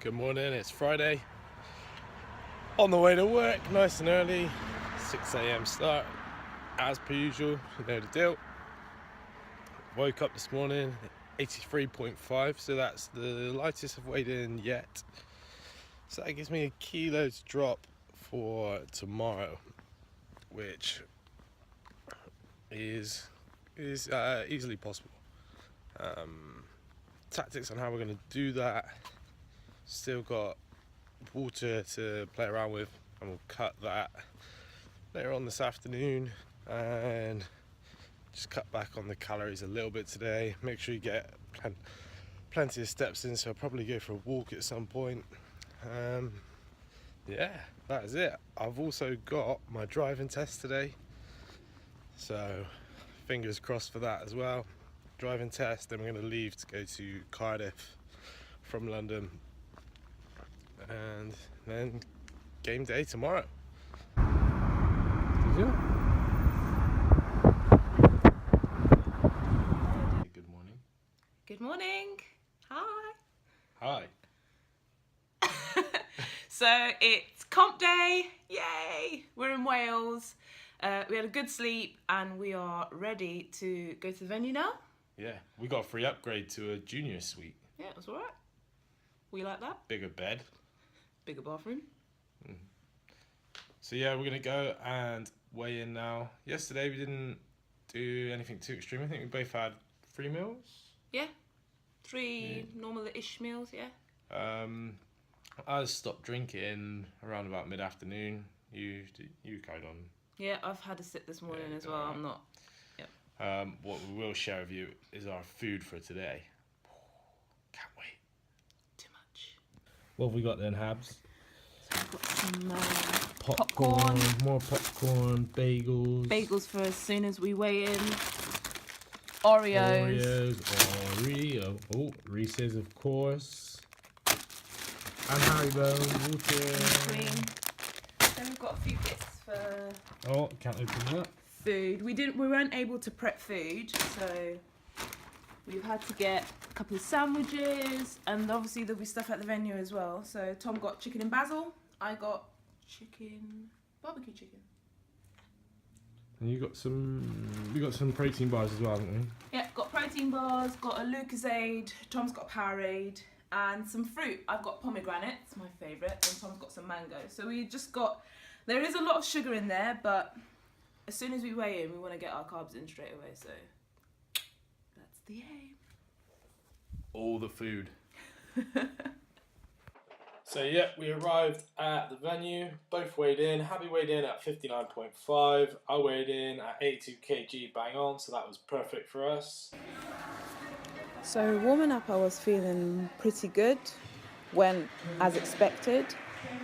Good morning, it's Friday. On the way to work, nice and early, 6 a.m. start, as per usual, you know the deal. Woke up this morning, 83.5, so that's the lightest I've weighed in yet. So that gives me a kilo to drop for tomorrow, which is easily possible. Tactics on how we're going to do that. Still got water to play around with, and we'll cut that later on this afternoon and just cut back on the calories a little bit today. Make sure you get plenty of steps in, so I'll probably go for a walk at some point. Yeah, that is it. I've also got my driving test today, so fingers crossed for that as well. Driving test, then we're going to leave to go to Cardiff from London, and then game day tomorrow. Good morning. Good morning. Hi. Hi. So it's comp day. Yay! We're in Wales. We had a good sleep and we are ready to go to the venue now. Yeah, we got a free upgrade to a junior suite. Yeah, it was alright. We like that. Bigger bed. Bigger bathroom. So yeah, we're going to go and weigh in now. Yesterday we didn't do anything too extreme. I think we both had 3 meals. Yeah. 3 normal-ish meals, yeah. I stopped drinking around about mid-afternoon. You carried on. Yeah, I've had a sip this morning as well. I'm not. What we will share with you is our food for today. Can't wait. Too much. What have we got then, Habs? So we've got some Popcorn, more popcorn, bagels. Bagels for as soon as we weigh in. Oreo. Oh, Reese's, of course. And Haribo, water. Cream. Then we've got a few bits for Oh, can't open that. food. We weren't able to prep food, so we've had to get a couple of sandwiches, and obviously there'll be stuff at the venue as well. So Tom got chicken and basil. I got barbecue chicken. And we got some protein bars as well, haven't we? Yeah, got protein bars, got a Lucozade, Tom's got a Powerade, and some fruit. I've got pomegranate, it's my favourite, and Tom's got some mango. So we just got, there is a lot of sugar in there, but as soon as we weigh in, we want to get our carbs in straight away, so that's the aim. All the food. So yeah, we arrived at the venue, both weighed in. Habby weighed in at 59.5, I weighed in at 82 kg bang on, so that was perfect for us. So warming up, I was feeling pretty good, went as expected,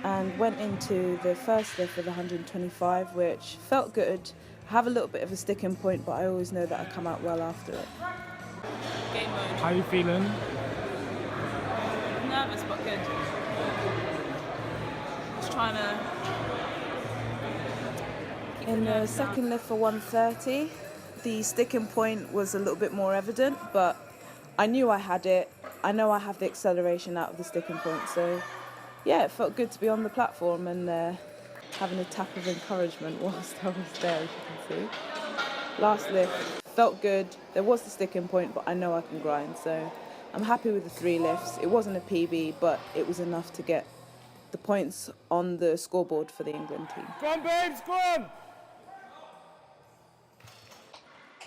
and went into the first lift with 125, which felt good. I have a little bit of a sticking point, but I always know that I come out well after it. Game mode. How are you feeling? Nervous but good. Just trying to keep In the the nerves second down. lift for 130, the sticking point was a little bit more evident, but I knew I had it. I know I have the acceleration out of the sticking point, so yeah, it felt good to be on the platform and having a tap of encouragement whilst I was there, as you can see. Last lift felt good. There was the sticking point, but I know I can grind, so I'm happy with the 3 lifts. It wasn't a PB, but it was enough to get the points on the scoreboard for the England team. Go on, babes, go on!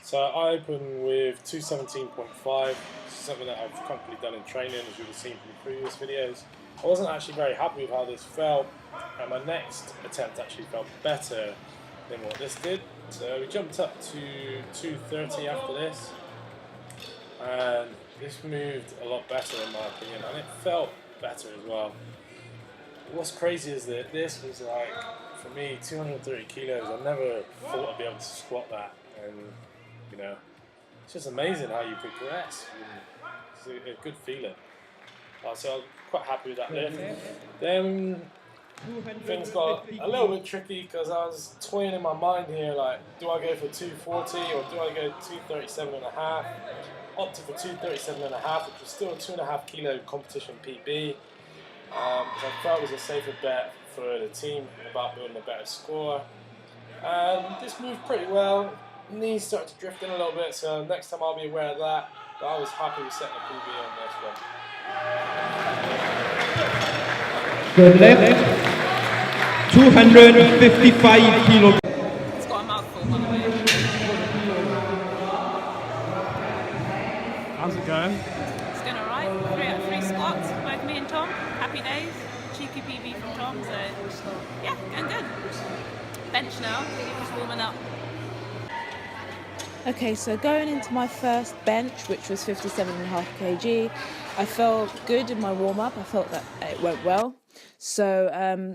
So I opened with 217.5, something that I've comfortably done in training, as you've seen from the previous videos. I wasn't actually very happy with how this felt, and my next attempt actually felt better than what this did. So we jumped up to 230 after this, and this moved a lot better in my opinion, and it felt better as well. What's crazy is that this was like, for me, 230 kilos. I never thought I'd be able to squat that, and you know, it's just amazing how you progress. It's a good feeling. So I'm quite happy with that lift. Then things got a little bit tricky because I was toying in my mind here, like, do I go for 240 or do I go 237.5? Opted for 237.5, which was still a 2.5 kilo competition PB. because I felt it was a safer bet for the team about building a better score. And this moved pretty well. Knees started to drift in a little bit, so next time I'll be aware of that. But I was happy with setting a PB on this one. Deadlift, 255 kilos. It's got a mouthful, by the way. How's it going? It's going alright. 3 out of 3 squats, both me and Tom. Happy days. Cheeky PB from Tom, so yeah, going good. Bench now, just warming up. Okay, so going into my first bench, which was 57.5 kg, I felt good in my warm-up. I felt that it went well. So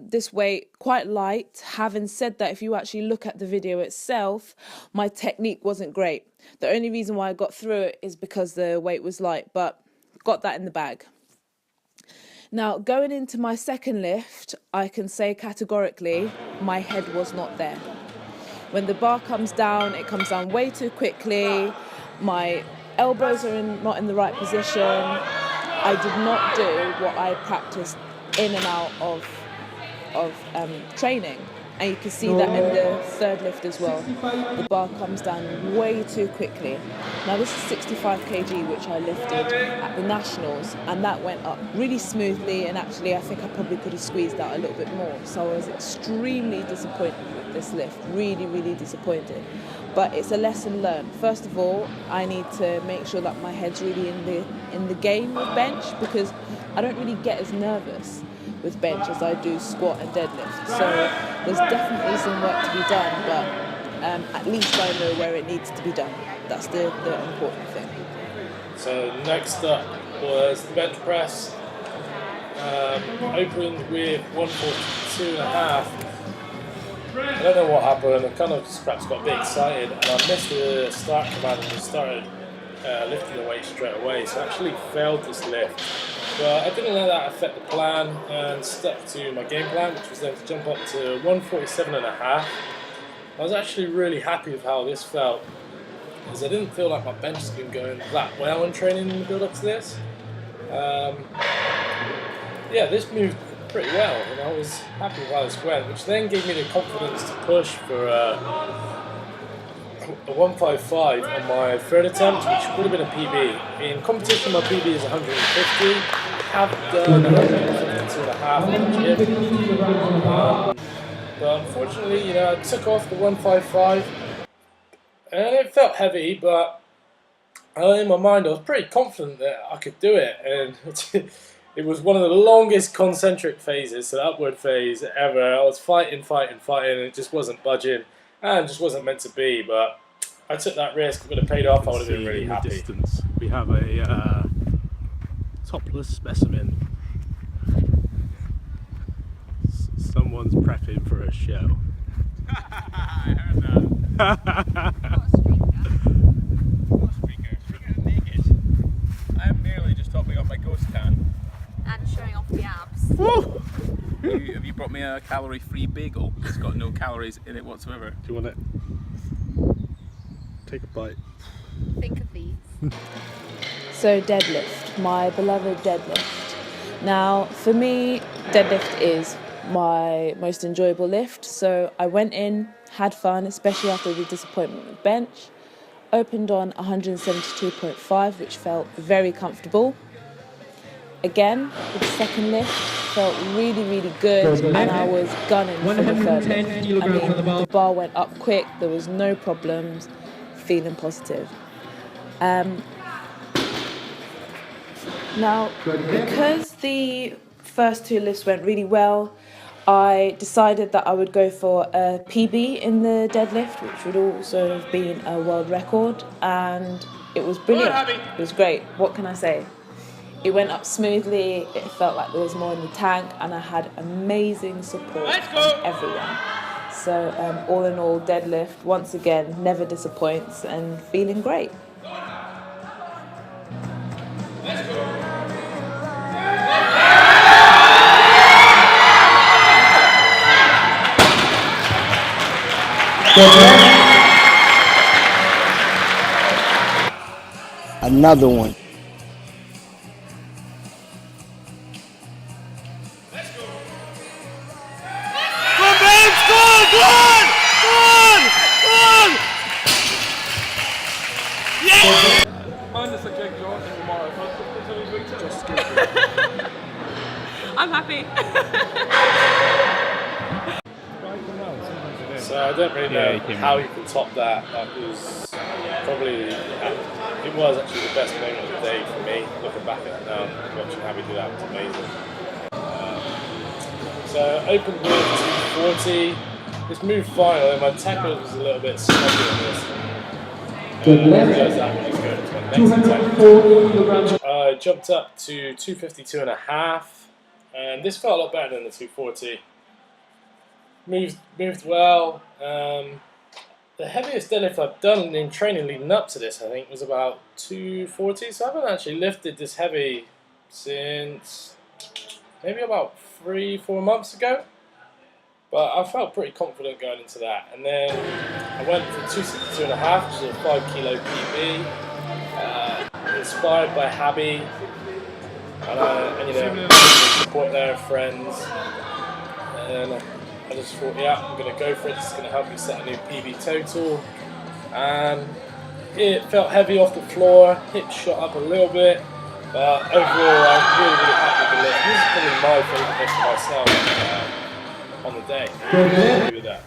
this weight, quite light. Having said that, if you actually look at the video itself, my technique wasn't great. The only reason why I got through it is because the weight was light, but got that in the bag. Now, going into my second lift, I can say categorically, my head was not there. When the bar comes down, it comes down way too quickly. My elbows are not in the right position. I did not do what I practiced in and out of training. And you can see that in the third lift as well. The bar comes down way too quickly. Now this is 65 kg, which I lifted at the Nationals, and that went up really smoothly, and actually I think I probably could have squeezed out a little bit more. So I was extremely disappointed with this lift, really, really disappointed. But it's a lesson learned. First of all, I need to make sure that my head's really in the game with bench, because I don't really get as nervous with bench as I do squat and deadlift. So there's definitely some work to be done, but at least I know where it needs to be done. That's the important thing. So next up was the bench press. Opened with 142.5. I don't know what happened. I kind of perhaps got a bit excited, and I missed the start command and just started lifting the weight straight away. So I actually failed this lift. But I didn't let that affect the plan and stuck to my game plan, which was then to jump up to 147.5. I was actually really happy with how this felt, because I didn't feel like my bench has been going that well in training in the build up to this. Yeah, this moved pretty well, and I was happy with how this went, which then gave me the confidence to push for a 155 on my third attempt, which would have been a PB. In competition, my PB is 150. I have done 152.5 in the gym. But unfortunately, I took off the 155, and it felt heavy, but in my mind I was pretty confident that I could do it, and it was one of the longest concentric phases, so the upward phase ever. I was fighting, and it just wasn't budging, and just wasn't meant to be, but I took that risk. If it would have paid off, I would have been really happy. Distance, we have a topless specimen. Someone's prepping for a show. I heard that. What speaker? Speaker naked. I'm merely just topping up my ghost can. And showing off the abs. Have you brought me a calorie-free bagel? It's got no calories in it whatsoever. Do you want it? Take a bite. Think of these. So deadlift, my beloved deadlift. Now, for me, deadlift is my most enjoyable lift. So I went in, had fun, especially after the disappointment with bench. Opened on 172.5, which felt very comfortable. Again, with the second lift, felt really, really good, and I was gunning for the third lift. I mean, the bar went up quick, there was no problems, feeling positive. Now, because the first two lifts went really well, I decided that I would go for a PB in the deadlift, which would also have been a world record, and it was brilliant. It was great. What can I say? It went up smoothly, it felt like there was more in the tank, and I had amazing support from everyone. So all in all, deadlift, once again, never disappoints, and feeling great. Another one. Minus a jigsaw and tomorrow. Just I'm happy. So I don't really know how you can top that. That was probably, it was actually the best moment of the day for me. Looking back at it now, watching Habby do that was amazing. So opened with 240. This move final, and my tackle was a little bit sloppy on this. I jumped up to 252.5, and this felt a lot better than the 240. Moved well. The heaviest deadlift I've done in training leading up to this, I think, was about 240. So I haven't actually lifted this heavy since maybe about 3-4 months ago. But I felt pretty confident going into that. And then I went for 262.5, which is a 5 kilo PB. Inspired by Habby. And you know, support their friends. And I just thought, yeah, I'm going to go for it. This is going to help me set a new PB total. And it felt heavy off the floor. Hips shot up a little bit. But overall, I'm really, really happy with the lift. This is probably my favourite lift for myself on the day. Happy with that.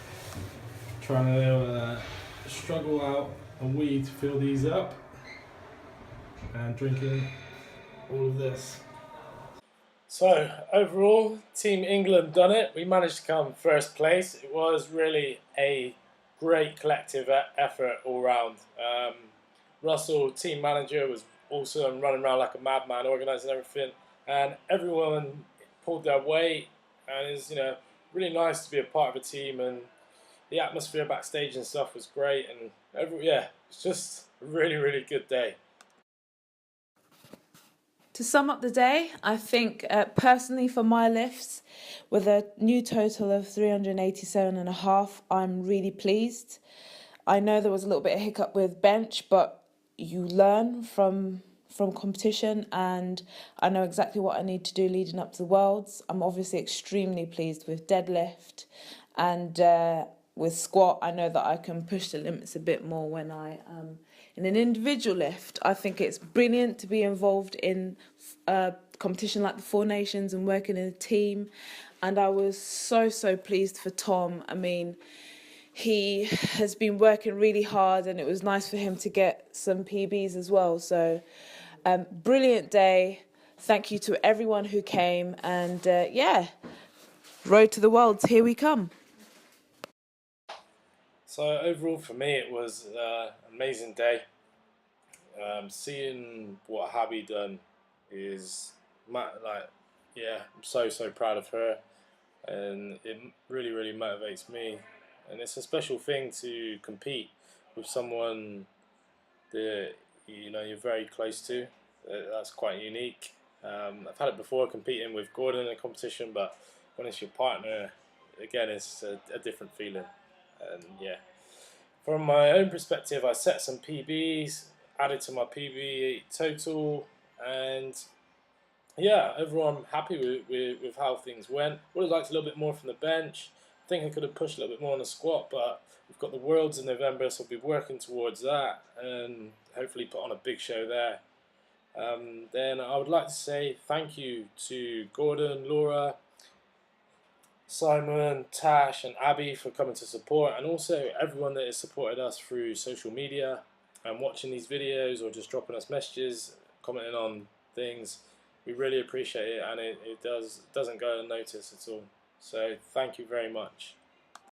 Trying to struggle out a weed to fill these up. And drinking all of this. So overall, Team England done it. We managed to come first place. It was really a great collective effort all round. Russell, team manager, was awesome, running around like a madman, organising everything, and everyone pulled their weight. And it's really nice to be a part of a team, and the atmosphere backstage and stuff was great. And it's just a really, really good day. To sum up the day, I think personally for my lifts, with a new total of 387.5, I'm really pleased. I know there was a little bit of hiccup with bench, but you learn from competition, and I know exactly what I need to do leading up to the Worlds. I'm obviously extremely pleased with deadlift, and with squat, I know that I can push the limits a bit more when I in an individual lift. I think it's brilliant to be involved in a competition like the Four Nations and working in a team. And I was so pleased for Tom. I mean, he has been working really hard, and it was nice for him to get some PBs as well. So, brilliant day. Thank you to everyone who came. And road to the Worlds, here we come. So overall for me it was an amazing day. Seeing what Habby done is I'm so proud of her, and it really, really motivates me. And it's a special thing to compete with someone that you're very close to. That's quite unique. I've had it before competing with Gordon in a competition, but when it's your partner, again, it's a different feeling. And from my own perspective, I set some PBs, added to my PB total, and overall I'm happy with how things went. Would have liked a little bit more from the bench. I think I could have pushed a little bit more on the squat, but we've got the Worlds in November, so we'll be working towards that and hopefully put on a big show there. Then I would like to say thank you to Gordon, Laura, Simon, Tash and Abby for coming to support, and also everyone that has supported us through social media and watching these videos or just dropping us messages, commenting on things. We really appreciate it, and it doesn't go unnoticed at all. So thank you very much.